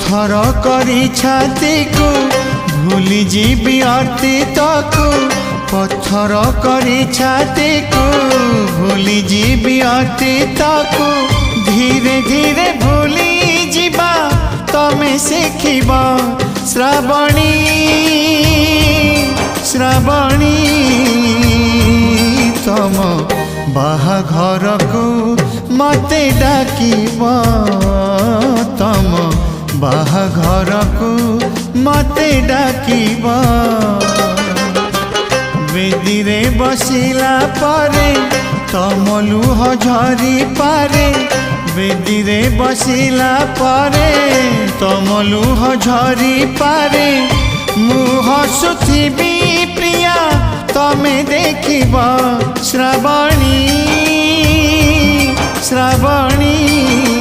पत्थर करी छाती को भूली जीवी अतीत को पत्थर करी छाती को भूली जीवी अतीत को धीरे धीरे भूली जीवा तमे शिखिबा श्रावणी श्रावणी तम बाहाघर को मते डाकिबा तम बाहाघर को मते डाकिबा बेदी रे बसिला पारे तम लुह झरी पारे बेदी रे बसिला पारे तम लुह झरी पारे मुह सुथिबी प्रिया तमे देखिबा श्रावणी श्रावणी।